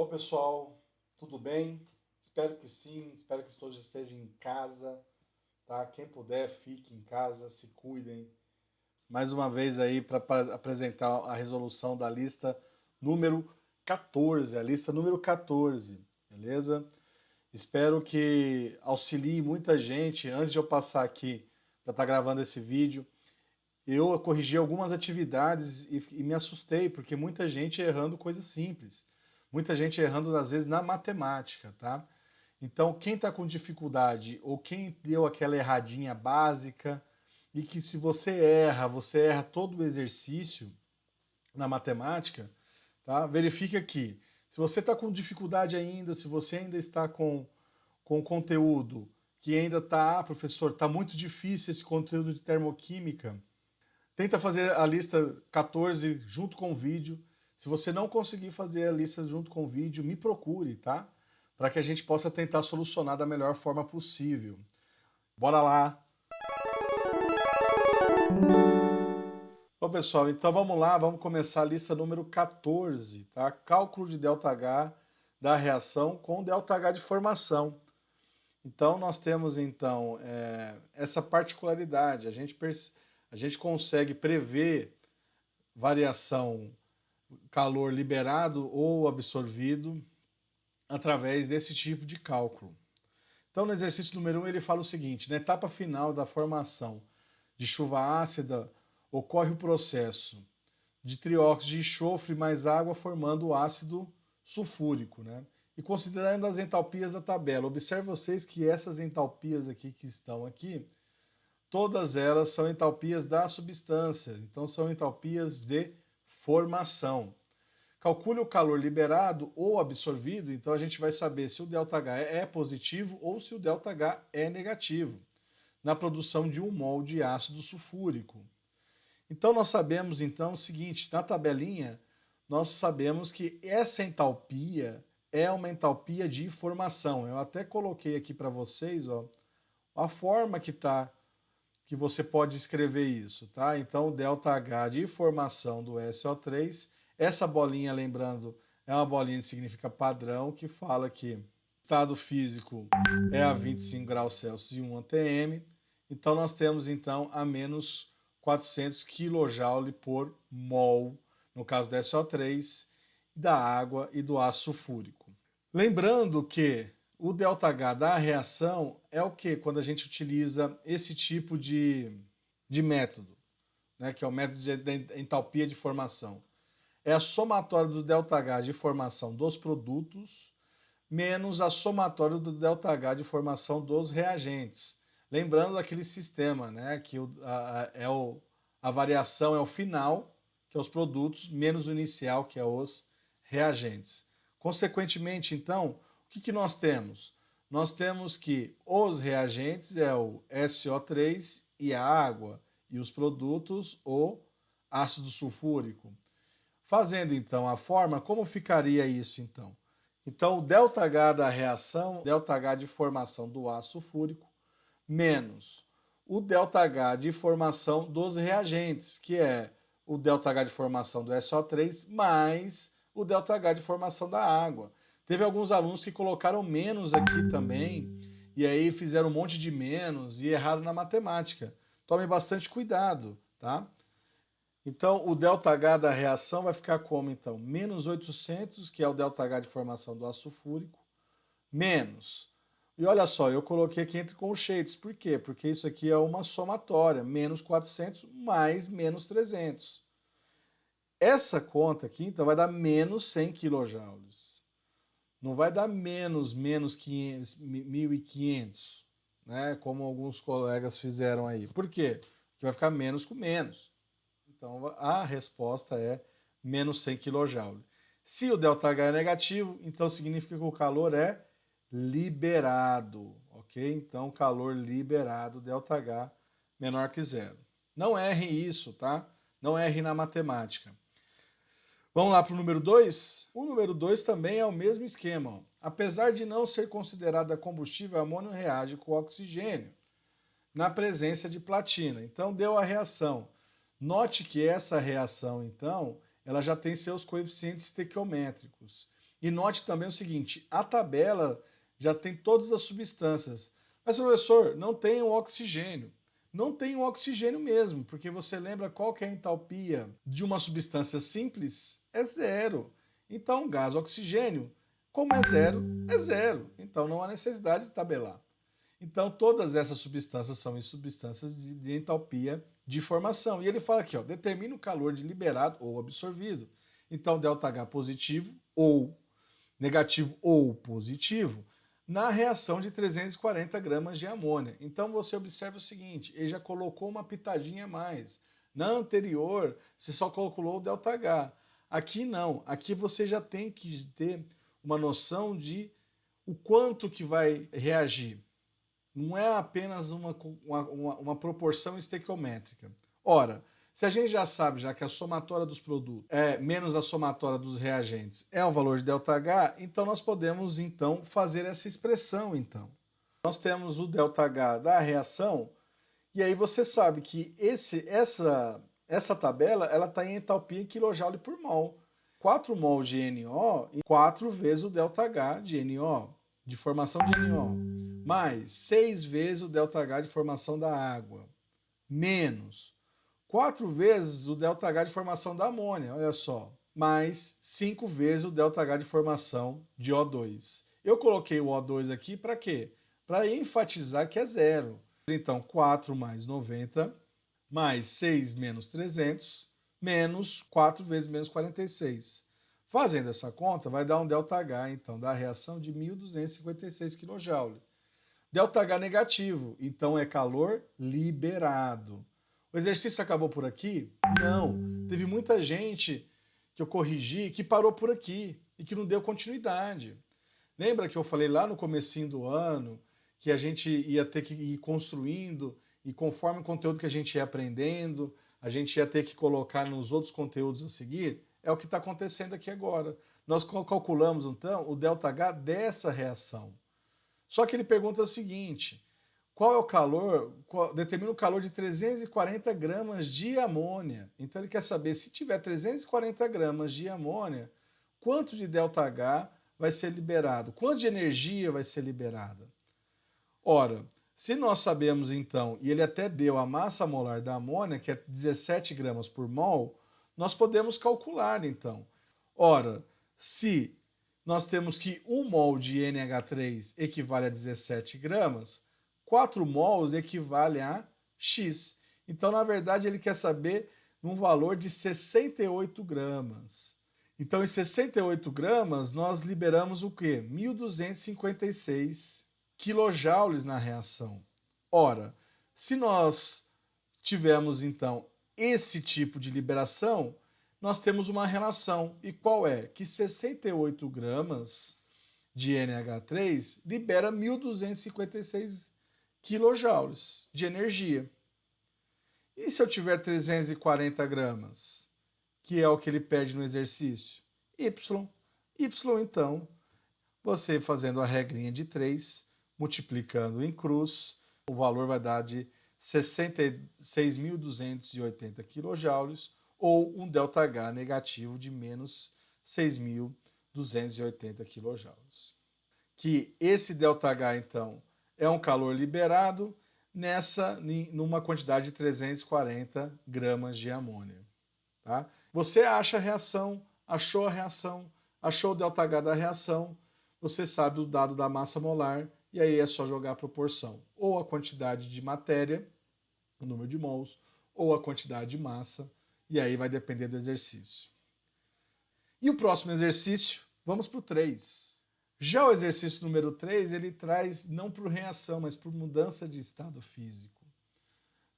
pessoal, tudo bem? Espero que sim, espero que todos estejam em casa, tá? Quem puder, fique em casa, se cuidem. Mais uma vez aí para apresentar a resolução da lista número 14, a lista número 14, beleza? Espero que auxilie muita gente. Antes de eu passar aqui para estar gravando esse vídeo, eu corrigi algumas atividades e me assustei, porque muita gente errando coisas simples. Muita gente errando, às vezes, na matemática, tá? Então, quem está com dificuldade ou quem deu aquela erradinha básica e que se você erra todo o exercício na matemática, tá? Verifique aqui. Se você está com dificuldade ainda, se você ainda está com conteúdo que ainda está, professor, está muito difícil esse conteúdo de termoquímica, tenta fazer a lista 14 junto com o vídeo. Se você não conseguir fazer a lista junto com o vídeo, me procure, tá? Para que a gente possa tentar solucionar da melhor forma possível. Bora lá! Bom, pessoal, então vamos lá, vamos começar a lista número 14, tá? Cálculo de ΔH da reação com ΔH de formação. Então, nós temos, então, essa particularidade. A gente consegue prever variação calor liberado ou absorvido através desse tipo de cálculo. Então, no exercício número 1, ele fala o seguinte: na etapa final da formação de chuva ácida, ocorre o processo de trióxido de enxofre mais água formando o ácido sulfúrico, né? E considerando as entalpias da tabela, observe vocês que essas entalpias aqui que estão aqui, todas elas são entalpias da substância, então são entalpias de formação. Calcule o calor liberado ou absorvido, então a gente vai saber se o ΔH é positivo ou se o ΔH é negativo, na produção de 1 mol de ácido sulfúrico. Então nós sabemos então o seguinte, na tabelinha, nós sabemos que essa entalpia é uma entalpia de formação. Eu até coloquei aqui para vocês, ó, a forma que você pode escrever isso, tá? Então o ΔH de formação do SO3, essa bolinha, lembrando, é uma bolinha que significa padrão, que fala que o estado físico é a 25 graus Celsius e 1 atm. Então nós temos então a menos 400 kJ por mol, no caso do SO3, da água e do ácido sulfúrico. Lembrando que o ΔH da reação é o que? Quando a gente utiliza esse tipo de método, né, que é o método de entalpia de formação. É a somatória do ΔH de formação dos produtos menos a somatória do ΔH de formação dos reagentes. Lembrando daquele sistema, né, que a variação é o final, que é os produtos, menos o inicial, que é os reagentes. Consequentemente, então, o que nós temos? Nós temos que os reagentes é o SO3 e a água, e os produtos, o ácido sulfúrico. Fazendo, então, a forma, como ficaria isso, então? Então, o ΔH da reação, ΔH de formação do ácido sulfúrico, menos o ΔH de formação dos reagentes, que é o ΔH de formação do SO3, mais o ΔH de formação da água. Teve alguns alunos que colocaram menos aqui também, e aí fizeram um monte de menos e erraram na matemática. Tome bastante cuidado, tá? Então, o ΔH da reação vai ficar como, então? Menos 800, que é o ΔH de formação do ácido sulfúrico, menos. E olha só, eu coloquei aqui entre colchetes. Por quê? Porque isso aqui é uma somatória. Menos 400 mais menos 300. Essa conta aqui, então, vai dar menos 100 kJ. Não vai dar menos 500, 1.500, né? Como alguns colegas fizeram aí. Por quê? Porque vai ficar menos com menos. Então, a resposta é menos 100 kJ. Se o ΔH é negativo, então significa que o calor é liberado, ok? Então, calor liberado, ΔH menor que zero. Não erre isso, tá? Não erre na matemática. Vamos lá para o número 2? O número 2 também é o mesmo esquema. Ó. Apesar de não ser considerada combustível, amônio reage com oxigênio na presença de platina. Então, deu a reação. Note que essa reação, então, ela já tem seus coeficientes estequiométricos. E note também o seguinte, a tabela já tem todas as substâncias. Mas, professor, não tem o oxigênio. Não tem o oxigênio mesmo, porque você lembra qual que é a entalpia de uma substância simples? É zero. Então, gás oxigênio, como é zero, é zero. Então, não há necessidade de tabelar. Então, todas essas substâncias são substâncias de entalpia de formação. E ele fala aqui, ó, determina o calor de liberado ou absorvido. Então, ΔH positivo ou negativo ou positivo na reação de 340 gramas de amônia. Então, você observa o seguinte, ele já colocou uma pitadinha a mais. Na anterior, você só calculou o ΔH. Aqui não, aqui você já tem que ter uma noção de o quanto que vai reagir. Não é apenas uma proporção estequiométrica. Ora, se a gente já sabe já que a somatória dos produtos é menos a somatória dos reagentes é o valor de ΔH, então nós podemos então fazer essa expressão então. Nós temos o ΔH da reação e aí você sabe que essa tabela ela está em entalpia em kJ por mol. 4 mol de NO e 4 vezes o ΔH de NO, de formação de NO mais 6 vezes o ΔH de formação da água, menos 4 vezes o ΔH de formação da amônia, olha só, mais 5 vezes o ΔH de formação de O2. Eu coloquei o O2 aqui para quê? Para enfatizar que é zero. Então, 4 mais 90, mais 6 menos 300, menos 4 vezes menos 46. Fazendo essa conta, vai dar um ΔH, então, da reação de 1.256 kJ. ΔH negativo, então é calor liberado. O exercício acabou por aqui? Não. Teve muita gente que eu corrigi que parou por aqui e que não deu continuidade. Lembra que eu falei lá no comecinho do ano que a gente ia ter que ir construindo e conforme o conteúdo que a gente ia aprendendo, a gente ia ter que colocar nos outros conteúdos a seguir? É o que está acontecendo aqui agora. Nós calculamos, então, o ΔH dessa reação. Só que ele pergunta o seguinte, qual é o calor, determina o calor de 340 gramas de amônia. Então ele quer saber, se tiver 340 gramas de amônia, quanto de ΔH vai ser liberado? Quanto de energia vai ser liberada? Ora, se nós sabemos então, e ele até deu a massa molar da amônia, que é 17 gramas por mol, nós podemos calcular então. Ora, se nós temos que 1 mol de NH3 equivale a 17 gramas, 4 mols equivale a X. Então, na verdade, ele quer saber um valor de 68 gramas. Então, em 68 gramas, nós liberamos o quê? 1.256 quilojoules na reação. Ora, se nós tivermos, então, esse tipo de liberação, nós temos uma relação. E qual é? Que 68 gramas de NH3 libera 1.256 quilojoules de energia. E se eu tiver 340 gramas, que é o que ele pede no exercício? Y. Y, então, você fazendo a regrinha de 3, multiplicando em cruz, o valor vai dar de 66.280 quilojoules, ou um ΔH negativo de menos 6.280 quilojoules. Que esse ΔH, então, é um calor liberado numa quantidade de 340 gramas de amônia. Tá? Você acha a reação, achou a reação, achou o ΔH da reação, você sabe o dado da massa molar, e aí é só jogar a proporção. Ou a quantidade de matéria, o número de mols, ou a quantidade de massa, e aí vai depender do exercício. E o próximo exercício, vamos para o 3. Já o exercício número 3, ele traz não por reação, mas por mudança de estado físico.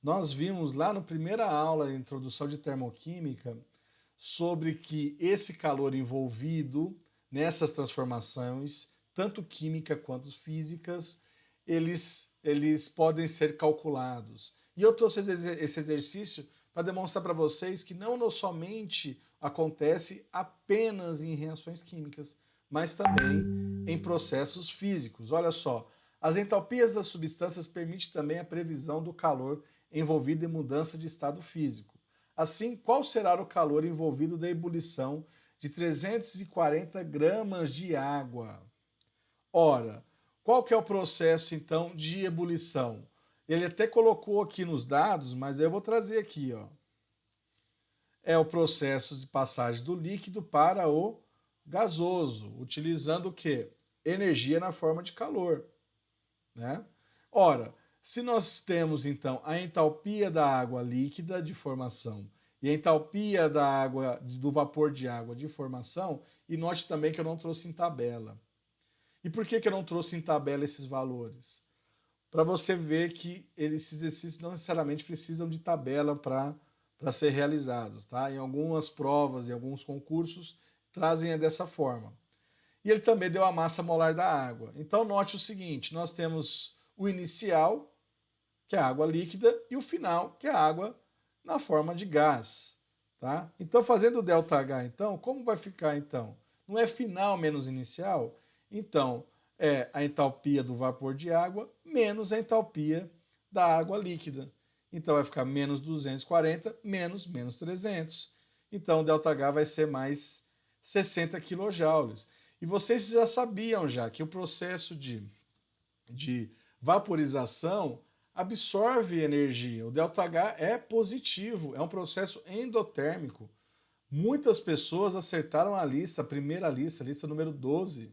Nós vimos lá na primeira aula de introdução de termoquímica sobre que esse calor envolvido nessas transformações, tanto química quanto físicas, eles podem ser calculados. E eu trouxe esse exercício para demonstrar para vocês que não somente acontece apenas em reações químicas, mas também em processos físicos. Olha só, as entalpias das substâncias permitem também a previsão do calor envolvido em mudança de estado físico. Assim, qual será o calor envolvido da ebulição de 340 gramas de água. Ora, qual que é o processo, então, de ebulição? Ele até colocou aqui nos dados, mas eu vou trazer aqui, ó. É o processo de passagem do líquido para o gasoso, utilizando o quê? Energia na forma de calor, né? Ora, se nós temos, então, a entalpia da água líquida de formação e a entalpia da água, do vapor de água de formação, e note também que eu não trouxe em tabela. E por que eu não trouxe em tabela esses valores? Para você ver que esses exercícios não necessariamente precisam de tabela para ser realizados, tá? Em algumas provas, em alguns concursos, trazem dessa forma. E ele também deu a massa molar da água. Então, note o seguinte, nós temos o inicial, que é a água líquida, e o final, que é a água na forma de gás, tá? Então, fazendo o ΔH, então, como vai ficar, então? Não é final menos inicial? Então, é a entalpia do vapor de água menos a entalpia da água líquida. Então, vai ficar menos 240 menos 300. Então, o ΔH vai ser mais 60 kJ. E vocês já sabiam já que o processo de vaporização absorve energia. O ΔH é positivo, é um processo endotérmico. Muitas pessoas acertaram a lista, a primeira lista, a lista número 12.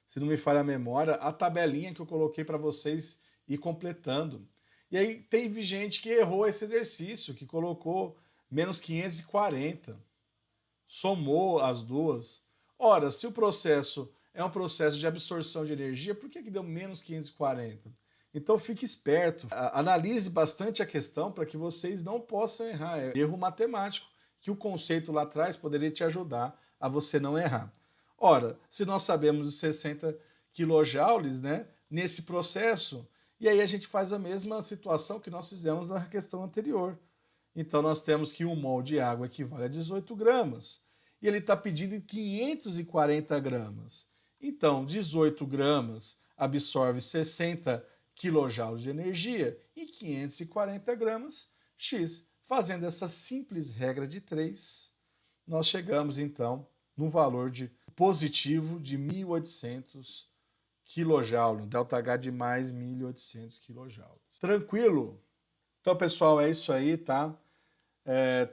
Se não me falha a memória, a tabelinha que eu coloquei para vocês ir completando. E aí teve gente que errou esse exercício, que colocou menos 540. Somou as duas. Ora, se o processo é um processo de absorção de energia, por que deu menos 540? Então fique esperto, analise bastante a questão para que vocês não possam errar. É erro matemático, que o conceito lá atrás poderia te ajudar a você não errar. Ora, se nós sabemos de 60 kJ, né, nesse processo, e aí a gente faz a mesma situação que nós fizemos na questão anterior. Então nós temos que 1 mol de água equivale a 18 gramas. E ele está pedindo 540 gramas. Então, 18 gramas absorve 60 kJ de energia e 540 gramas X. Fazendo essa simples regra de 3, nós chegamos então no valor de positivo de 1.800 kJ, um ΔH de mais 1.800 kJ. Tranquilo? Então, pessoal, é isso aí, tá?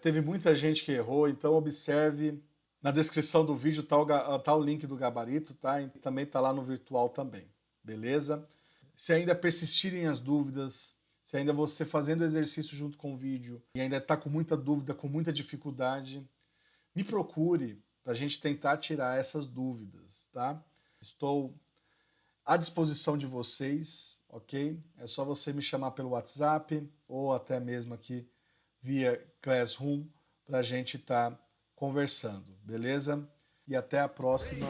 Teve muita gente que errou, então observe. Na descrição do vídeo tá o link do gabarito, tá? E também tá lá no virtual também, beleza? Se ainda persistirem as dúvidas, se ainda você fazendo o exercício junto com o vídeo e ainda está com muita dúvida, com muita dificuldade, me procure para a gente tentar tirar essas dúvidas, tá? Estou à disposição de vocês, ok? É só você me chamar pelo WhatsApp ou até mesmo aqui via Classroom para a gente estar conversando, beleza? E até a próxima.